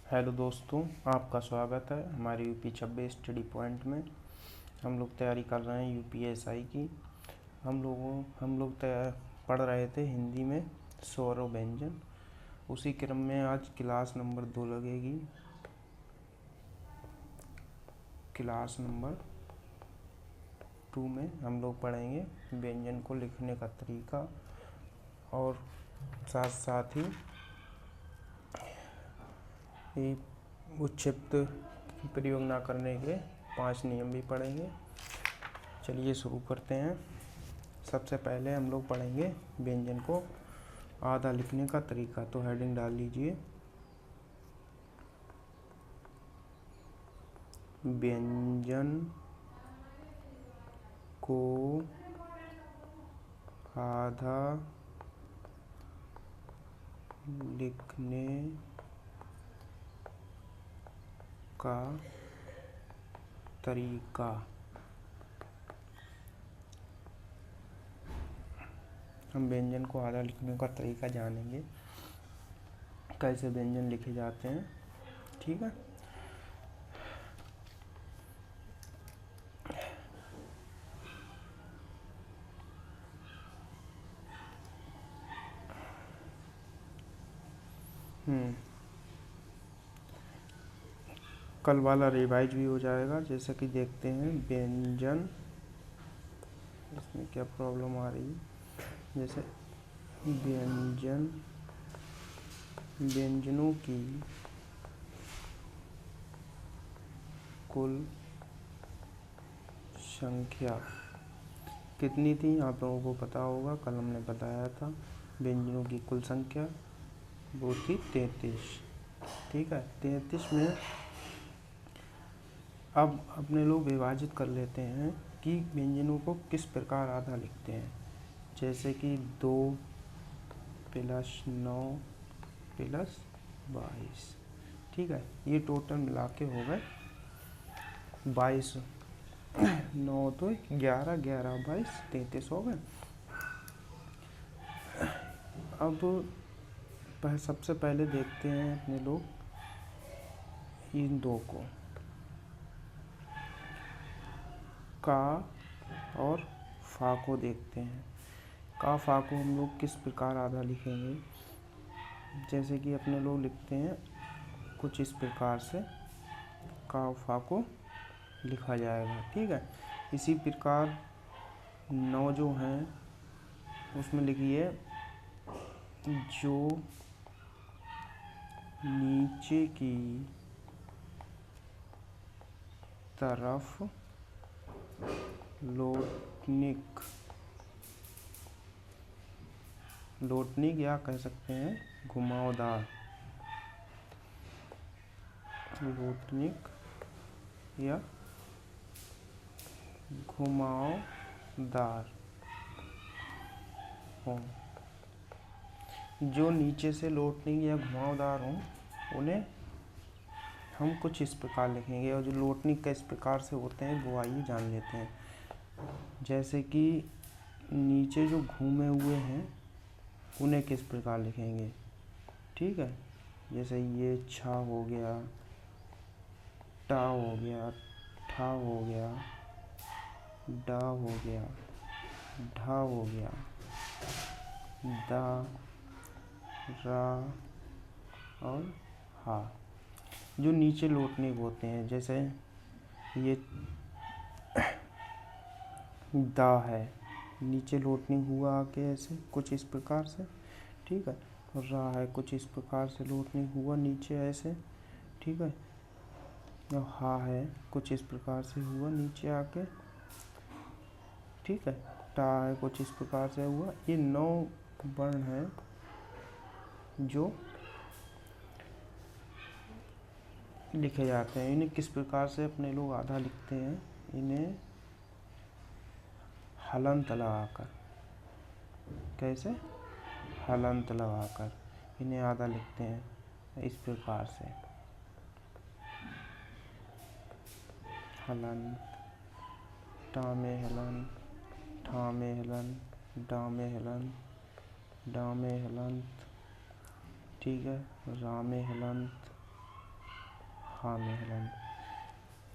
Hello दोस्तों, आपका स्वागत है हमारे यूपी 26 स्टडी पॉइंट में। हम लोग तैयारी कर रहे हैं यूपीएसआई की। हम लोग पढ़ रहे थे हिंदी में स्वर और व्यंजन। उसी क्रम में आज क्लास नंबर 2 लगेगी। क्लास नंबर 2 में हम लोग पढ़ेंगे व्यंजन को लिखने का तरीका और साथ साथ ही उच्छिप्त प्रयोग ना करने के 5 नियम भी पढ़ेंगे। चलिए शुरू करते हैं। सबसे पहले हम लोग पढ़ेंगे व्यंजन को आधा लिखने का तरीका। तो हेडिंग डाल लीजिए व्यंजन को आधा लिखने का तरीका। हम व्यंजन को आधा लिखने का तरीका जानेंगे, कैसे व्यंजन लिखे जाते हैं। ठीक है। कल वाला रिवाइज भी हो जाएगा। जैसे कि देखते हैं व्यंजन, इसमें क्या प्रॉब्लम आ रही है। जैसे व्यंजनों की कुल संख्या कितनी थी आप लोगों को पता होगा। कल हमने बताया था व्यंजनों की कुल संख्या वो थी 33। ठीक है। 33 में अब अपने लोग विभाजित कर लेते हैं कि व्यंजनों को किस प्रकार आधा लिखते हैं। जैसे कि 2 + 9 + 22। ठीक है। ये टोटल मिला के हो गए 22। 9 तो 11, 11 22 33 हो गए। अब सबसे पहले देखते हैं अपने लोग इन दो को, का और फा को देखते हैं। का फा को हम लोग किस प्रकार आधा लिखेंगे। जैसे कि अपने लोग लिखते हैं कुछ इस प्रकार से का फा को लिखा जाएगा। ठीक है। इसी प्रकार 9 जो हैं उसमें लिखिए जो नीचे की तरफ लोटनिक या कह सकते हैं घुमावदार, लोटनिक या घुमावदार हो। जो नीचे से लोटनिक या घुमावदार हो उन्हें हम कुछ इस प्रकार लिखेंगे, और जो लोटनिक किस प्रकार से होते हैं वो आइए जान लेते हैं। जैसे कि नीचे जो घूमे हुए हैं उन्हें किस प्रकार लिखेंगे। ठीक है। जैसे ये छा हो गया, टा हो गया, ठा हो गया, डा हो गया, ढा हो गया, दा, रा और हा। जो नीचे लोटने होते हैं, जैसे ये दा है, नीचे लोटने हुआ आके ऐसे कुछ इस प्रकार से। ठीक है। और रा है, कुछ इस प्रकार से लोटने हुआ नीचे ऐसे। ठीक है। और हा है, कुछ इस प्रकार से हुआ नीचे आके। ठीक है। टा है, कुछ इस प्रकार से हुआ। ये 9 वर्ण हैं जो लिखे जाते हैं। इन्हें किस प्रकार से अपने लोग आधा लिखते हैं। इन्हें हलंत लगाकर। कैसे? हलंत लगाकर इन्हें आधा लिखते हैं इस प्रकार से। हलंत, टा में हलंत, ठा में हलंत, डा में हलंत, डा में हलंत। ठीक है। रा में हलंत, हा में हलन।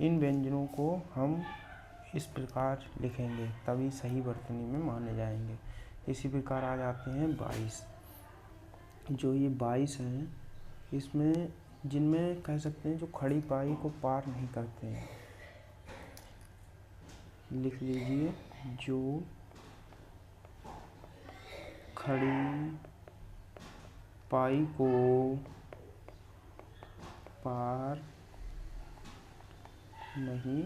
इन व्यंजनों को हम इस प्रकार लिखेंगे तभी सही वर्तनी में माने जाएंगे। इसी प्रकार आ जाते हैं 22। जो ये 22 हैं, इसमें जिनमें कह सकते हैं जो खड़ी पाई को पार नहीं करते हैं, लिख लीजिए, जो खड़ी पाई को पार नहीं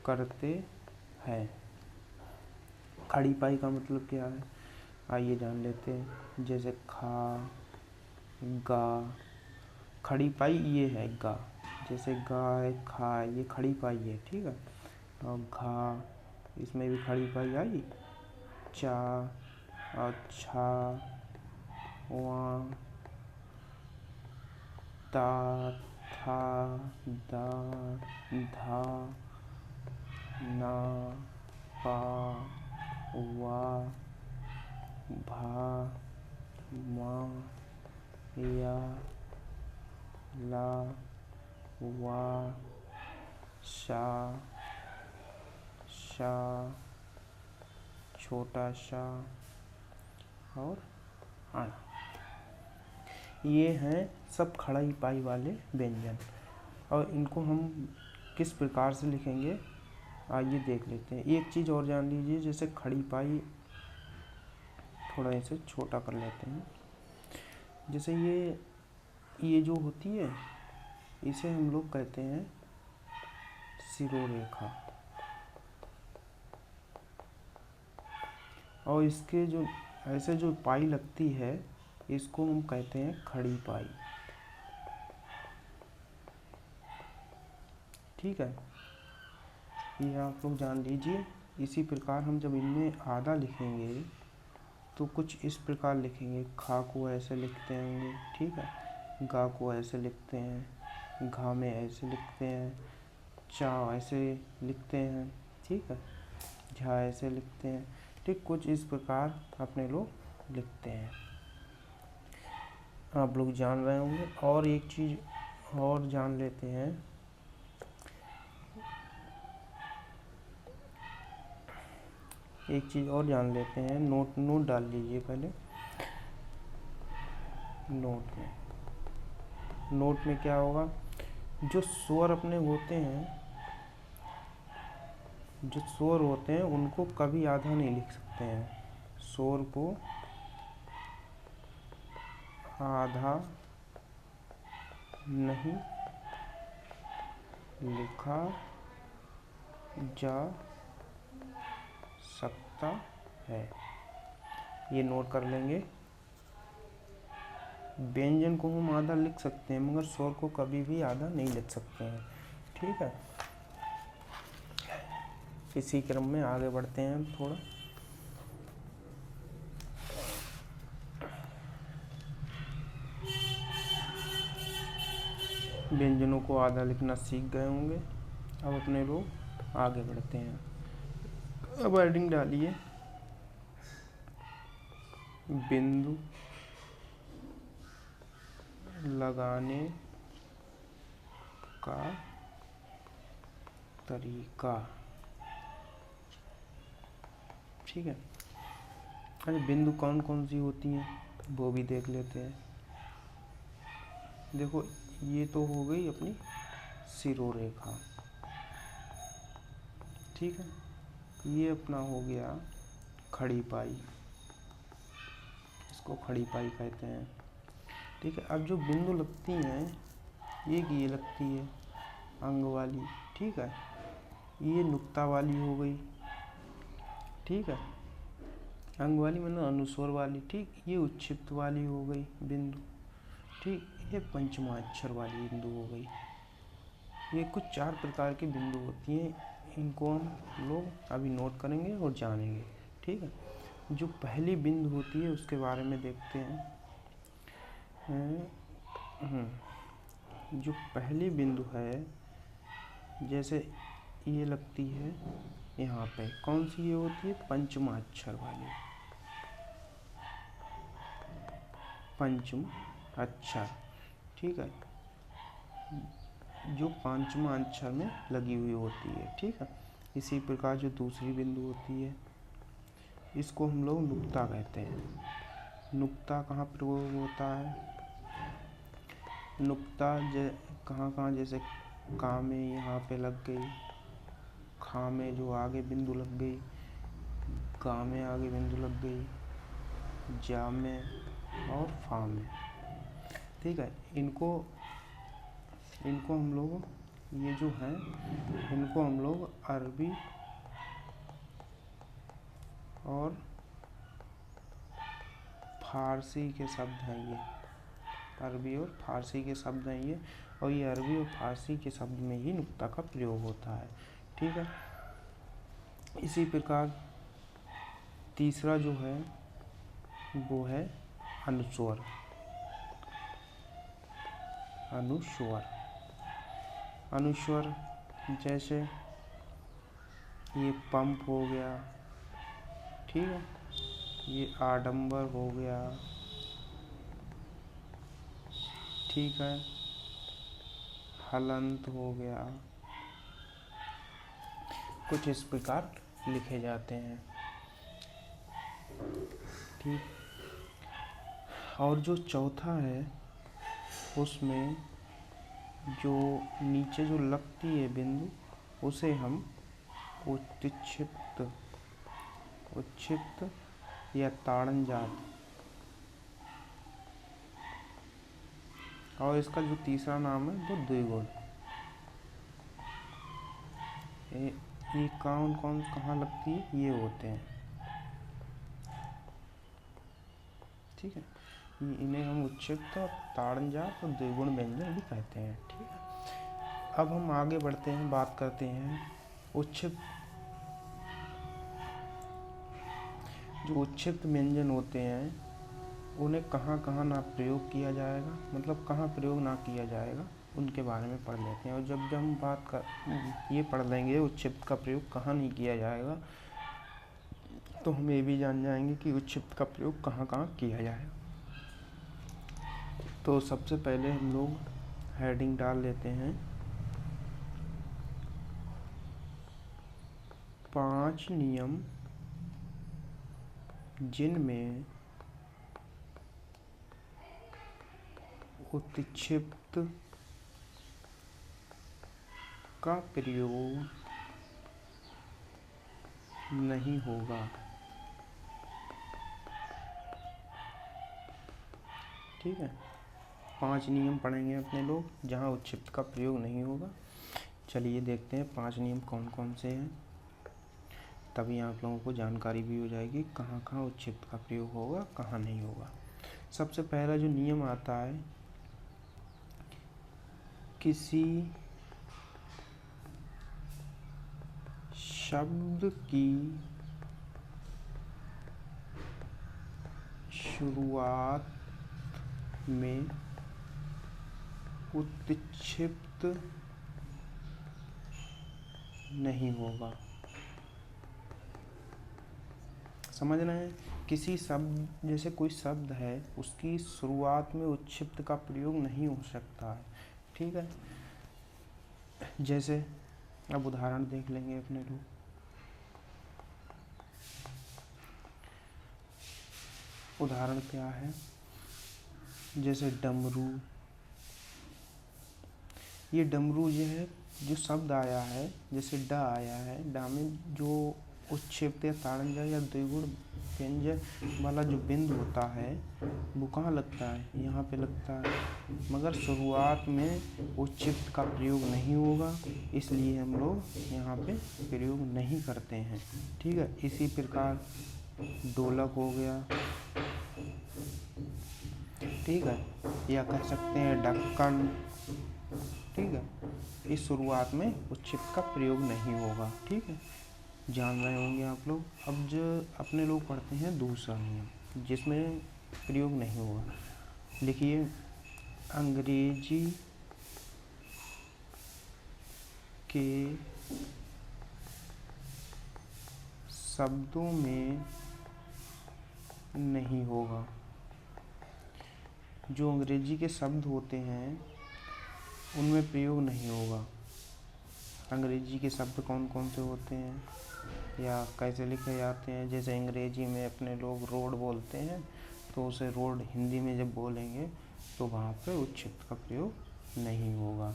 करते हैं। खड़ी पाई का मतलब क्या है, आइए जान लेते हैं। जैसे खा, गा, खड़ी पाई ये है गा, जैसे गा है, खा है, ये खड़ी पाई है, ठीक है। और घा, इसमें भी खड़ी पाई आई। चा, अच्छा, वा, ता, था, दा, धा, ना, पा, वा, भा, मा, या, ला, वा, शा, शा, छोटा शा और आना। ये हैं सब खड़ाई पाई वाले व्यंजन। और इनको हम किस प्रकार से लिखेंगे आइए देख लेते हैं। एक चीज़ और जान लीजिए, जैसे खड़ी पाई थोड़ा इसे छोटा कर लेते हैं। जैसे ये जो होती है इसे हम लोग कहते हैं शिरोरेखा, और इसके जो ऐसे जो पाई लगती है इसको हम कहते हैं खड़ी पाई, ठीक है। ये आप लोग जान लीजिए। इसी प्रकार हम जब इनमें आधा लिखेंगे तो कुछ इस प्रकार लिखेंगे। खा को ऐसे लिखते होंगे, ठीक है। गा को ऐसे लिखते हैं, घा में ऐसे लिखते हैं, चा ऐसे लिखते हैं, ठीक है। झा ऐसे लिखते हैं, ठीक। कुछ इस प्रकार अपने लोग लिखते हैं, आप लोग जान रहे होंगे। और एक चीज़ और जान लेते हैं, एक चीज़ और जान लेते हैं। नोट डाल लीजिए पहले। नोट में क्या होगा, जो स्वर अपने होते हैं, जो स्वर होते हैं उनको कभी आधा नहीं लिख सकते हैं। स्वर को आधा नहीं लिखा जा सकता है, ये नोट कर लेंगे। व्यंजन को हम आधा लिख सकते हैं मगर स्वर को कभी भी आधा नहीं लिख सकते हैं, ठीक है। इसी क्रम में आगे बढ़ते हैं थोड़ा। व्यंजनों को आधा लिखना सीख गए होंगे। अब अपने लोग आगे बढ़ते हैं। अब हेडिंग डालिए, बिंदु लगाने का तरीका, ठीक है। अच्छा, बिंदु कौन कौन सी होती हैं वो भी देख लेते हैं। देखो, ये तो हो गई अपनी शिरोरेखा, ठीक है। ये अपना हो गया खड़ी पाई, इसको खड़ी पाई कहते हैं, ठीक है। अब जो बिंदु लगती हैं, एक ये लगती है अंग वाली, ठीक है। ये नुक्ता वाली हो गई, ठीक है। अंग वाली मतलब अनुस्वर वाली, ठीक। ये उच्छिप्त वाली हो गई बिंदु, ठीक। ये पंचमाक्षर वाली बिंदु हो गई। ये कुछ 4 प्रकार की बिंदु होती हैं, इनको हम लोग अभी नोट करेंगे और जानेंगे, ठीक है। जो पहली बिंदु होती है उसके बारे में देखते हैं। जो पहली बिंदु है, जैसे ये लगती है यहाँ पे, कौन सी ये होती है, पंचमाक्षर वाली, पंचम अक्षर, ठीक है। जो पांचवा अक्षर में लगी हुई होती है, ठीक है। इसी प्रकार जो दूसरी बिंदु होती है इसको हम लोग नुक्ता कहते हैं। नुक्ता कहाँ प्रयोग होता है? नुक्ता कहाँ कहाँ, जैसे का में यहाँ पे लग गई, खा में जो आगे बिंदु लग गई, गा में आगे बिंदु लग गई, जा में और फा में, ठीक है। इनको हम लोग, ये जो हैं इनको हम लोग अरबी और फारसी के शब्द हैं ये, अरबी और फारसी के शब्द हैं ये, और ये अरबी और फारसी के शब्द में ही नुक्ता का प्रयोग होता है, ठीक है। इसी प्रकार तीसरा जो है वो है अनुस्वर। अनुस्वर जैसे ये पंप हो गया, ठीक है, ये आडंबर हो गया, ठीक है, हलंत हो गया, कुछ इस प्रकार लिखे जाते हैं, ठीक। और जो चौथा है उसमें जो नीचे जो लगती है बिंदु उसे हम उत्क्षिप्त या ताड़नजात, और इसका जो तीसरा नाम है वो द्विगुण। ये कौन कौन कहाँ लगती है, ये होते हैं, ठीक है। इन्हें हम उत्क्षिप्त और ताड़नजात और द्विगुण व्यंजन भी कहते हैं, ठीक है। अब हम आगे बढ़ते हैं, बात करते हैं उत्क्षिप्त। जो उत्क्षिप्त व्यंजन होते हैं उन्हें कहाँ कहाँ ना प्रयोग किया जाएगा, मतलब कहाँ प्रयोग ना किया जाएगा, उनके बारे में पढ़ लेते हैं। और जब हम ये पढ़ लेंगे उत्क्षिप्त का प्रयोग कहाँ नहीं किया जाएगा, तो हम ये भी जान जाएंगे कि उत्क्षिप्त का प्रयोग कहाँ कहाँ किया जाएगा। तो सबसे पहले हम लोग हेडिंग डाल लेते हैं 5 नियम जिनमें उत्क्षिप्त का प्रयोग नहीं होगा, ठीक है। 5 नियम पढ़ेंगे अपने लोग जहाँ उत्क्षिप्त का प्रयोग नहीं होगा। चलिए देखते हैं 5 नियम कौन कौन से हैं, तभी आप लोगों को जानकारी भी हो जाएगी कहाँ कहाँ उत्क्षिप्त का प्रयोग होगा, कहाँ नहीं होगा। सबसे पहला जो नियम आता है, किसी शब्द की शुरुआत में उत्क्षिप्त नहीं होगा। समझ रहे हैं? किसी शब्द, जैसे कोई शब्द है उसकी शुरुआत में उत्क्षिप्त का प्रयोग नहीं हो सकता है, ठीक है। जैसे अब उदाहरण देख लेंगे अपने लोग। उदाहरण क्या है, जैसे डमरू। ये डमरू जो है, जो शब्द आया है, जैसे ड आया है, डा में जो उत्क्षिप्त या ताड़नजात या द्विगुण व्यंजन वाला जो बिंदु होता है वो कहाँ लगता है, यहाँ पे लगता है, मगर शुरुआत में उत्क्षिप्त का प्रयोग नहीं होगा, इसलिए हम लोग यहाँ पे प्रयोग नहीं करते हैं, ठीक है। इसी प्रकार ढोलक हो गया, ठीक है, या कह सकते हैं ढक्कन, ठीक है। इस शुरुआत में उत्क्षिप्त का प्रयोग नहीं होगा, ठीक है, जान रहे होंगे आप लोग। अब जो अपने लोग पढ़ते हैं दूसरा नियम जिसमें प्रयोग नहीं होगा। देखिए, अंग्रेजी के शब्दों में नहीं होगा। जो अंग्रेजी के शब्द होते हैं उनमें प्रयोग नहीं होगा। अंग्रेजी के शब्द कौन कौन से होते हैं या कैसे लिखे जाते हैं? जैसे अंग्रेजी में अपने लोग रोड बोलते हैं, तो उसे रोड हिंदी में जब बोलेंगे तो वहाँ पे उच्छिप्त का प्रयोग नहीं होगा।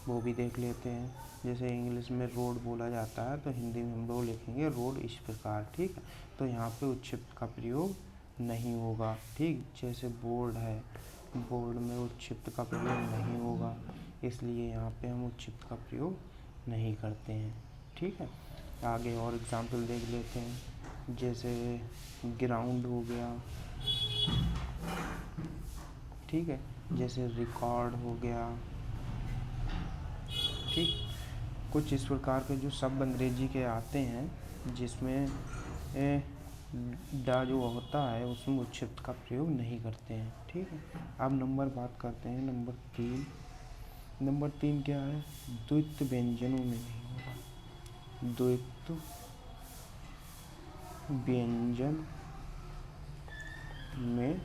वो भी देख लेते हैं। जैसे इंग्लिश में रोड बोला जाता है तो हिंदी में हम लोग लिखेंगे रोड इस प्रकार, ठीक है। तो यहाँ पे उच्छिप्त का प्रयोग नहीं होगा, ठीक। जैसे बोर्ड है, बोर्ड में उच्छिप्त का प्रयोग नहीं होगा, इसलिए यहाँ पे हम उच्छिप्त का प्रयोग नहीं करते हैं, ठीक है। आगे और एग्जाम्पल देख लेते हैं। जैसे ग्राउंड हो गया, ठीक है। जैसे रिकॉर्ड हो गया, ठीक। कुछ इस प्रकार के जो शब्द अंग्रेजी के आते हैं जिसमें डा जो होता है उसमें उच्छिप्त का प्रयोग नहीं करते हैं, ठीक है। अब नंबर बात करते हैं नंबर 3। नंबर 3 क्या है? द्वित्व व्यंजनों में नहीं होगा। द्वित्व व्यंजन में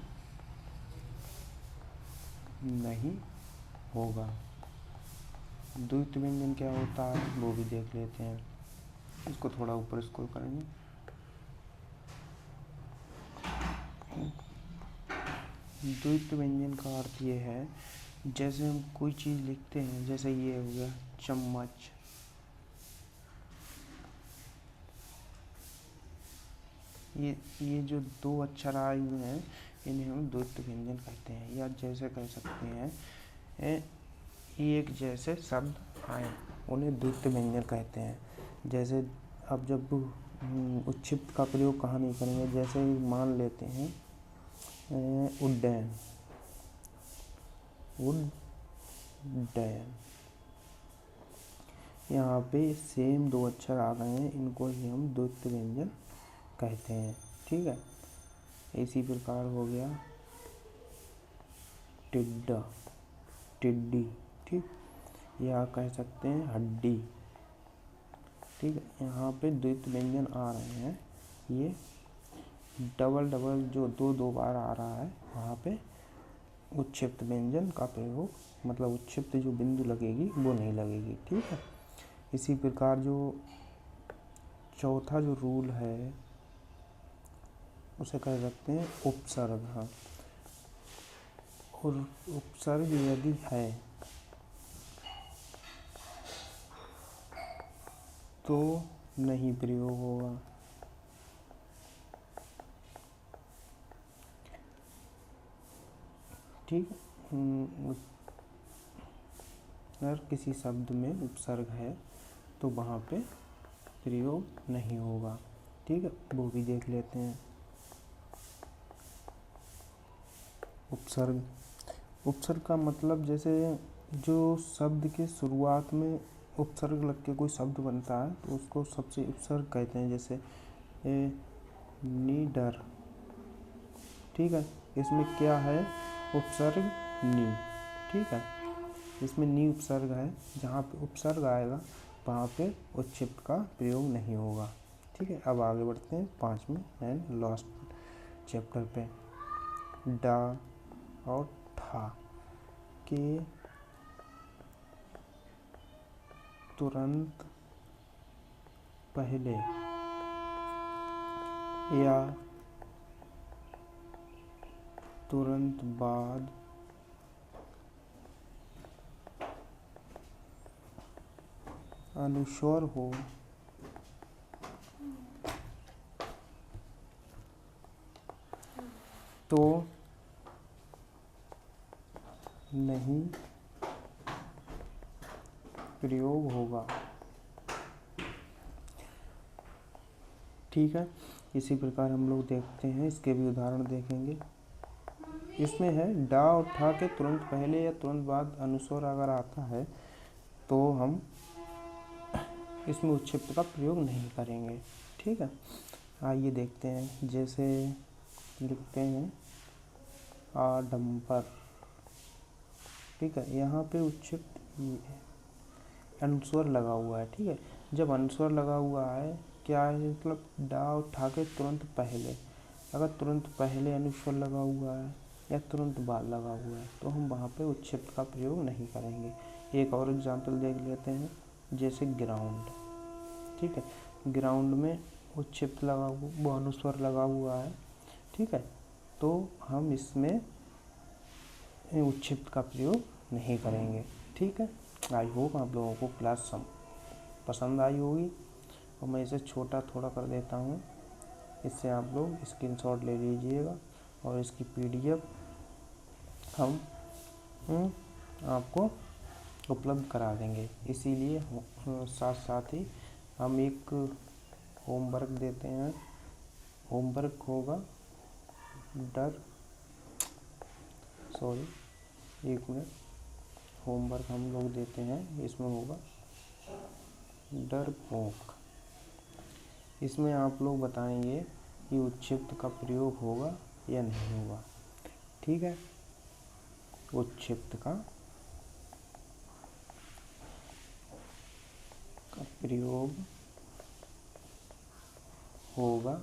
नहीं होगा। द्वित्व व्यंजन क्या होता है वो भी देख लेते हैं। इसको थोड़ा ऊपर स्क्रॉल करेंगे। द्वित्व व्यंजन का अर्थ ये है, जैसे हम कोई चीज़ लिखते हैं, जैसे ये हो गया चम्मच, ये जो दो अक्षर आए हुए हैं इन्हें हम द्वित्व व्यंजन कहते हैं। या जैसे कह सकते हैं एक जैसे शब्द आए उन्हें द्वित्व व्यंजन कहते हैं। जैसे अब जब उच्छिप्त का प्रयोग कहाँ नहीं करेंगे, जैसे मान लेते हैं उड्डयन, उड्डयन, यहाँ पे सेम दो अक्षर आ गए हैं, इनको ही हम द्वित्व व्यंजन कहते हैं, ठीक है। इसी प्रकार हो गया टिड्डा, टिड्डी, ठीक। या कह सकते हैं हड्डी, ठीक है। यहाँ पे द्वित्व व्यंजन आ रहे हैं, ये डबल जो दो बार आ रहा है वहाँ पे उच्छिप्त व्यंजन का प्रयोग, मतलब उच्छिप्त जो बिंदु लगेगी वो नहीं लगेगी, ठीक है। इसी प्रकार जो चौथा जो रूल है उसे कह सकते हैं उपसर्ग। हाँ, और उपसर्ग यदि है तो नहीं प्रयोग होगा, ठीक। अगर किसी शब्द में उपसर्ग है तो वहाँ पे प्रयोग नहीं होगा, ठीक है। वो भी देख लेते हैं। उपसर्ग का मतलब, जैसे जो शब्द के शुरुआत में उपसर्ग लग के कोई शब्द बनता है तो उसको सबसे उपसर्ग कहते हैं। जैसे नीडर, ठीक है। इसमें क्या है? उपसर्ग नी, ठीक है। इसमें नी उपसर्ग है, जहाँ पे उपसर्ग आएगा वहाँ पे उच्छिप्त का प्रयोग नहीं होगा, ठीक है। अब आगे बढ़ते हैं 5वें एंड लास्ट चैप्टर पे। डा और ठा के तुरंत पहले या तुरंत बाद अनुस्वर हो तो नहीं प्रयोग होगा, ठीक है। इसी प्रकार हम लोग देखते हैं, इसके भी उदाहरण देखेंगे। इसमें है डा और ठा के तुरंत पहले या तुरंत बाद अनुस्वर अगर आता है तो हम इसमें उच्छिप्त का प्रयोग नहीं करेंगे, ठीक है। आइए देखते हैं। जैसे लिखते हैं आडंबर, ठीक है। यहाँ पे उच्छिप्त अनुस्वर लगा हुआ है, ठीक है। जब अनुस्वर लगा हुआ है, क्या है मतलब डा और ठा के तुरंत पहले, अगर तुरंत पहले अनुस्वर लगा हुआ है या तुरंत बाद लगा हुआ है तो हम वहाँ पे उत्क्षिप्त का प्रयोग नहीं करेंगे। एक और एग्जाम्पल देख लेते हैं, जैसे ग्राउंड। ठीक है, ग्राउंड में उत्क्षिप्त लगा हुआ, भानुस्वर लगा हुआ है। ठीक है, तो हम इसमें उत्क्षिप्त का प्रयोग नहीं करेंगे। ठीक है, आई होप आप लोगों को क्लास पसंद आई होगी। और मैं इसे छोटा थोड़ा कर देता हूँ, इससे आप लोग स्क्रीनशॉट ले लीजिएगा और इसकी PDF हम आपको उपलब्ध करा देंगे। इसीलिए साथ साथ ही हम एक होमवर्क देते हैं। होमवर्क होगा होमवर्क हम लोग देते हैं, इसमें होगा डरपोक। इसमें आप लोग बताएंगे कि उत्क्षिप्त का प्रयोग होगा या नहीं होगा। ठीक है, उत्क्षिप्त का प्रयोग होगा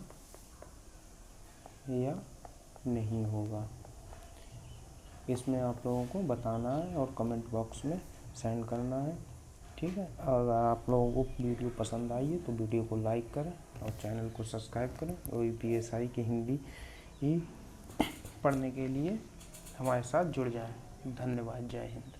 या नहीं होगा, इसमें आप लोगों को बताना है और कमेंट बॉक्स में सेंड करना है। ठीक है, अगर आप लोगों को वीडियो पसंद आई है तो वीडियो को लाइक करें और चैनल को सब्सक्राइब करें और PSI की हिंदी पढ़ने के लिए हमारे साथ जुड़ जाएं। धन्यवाद, जय हिंद।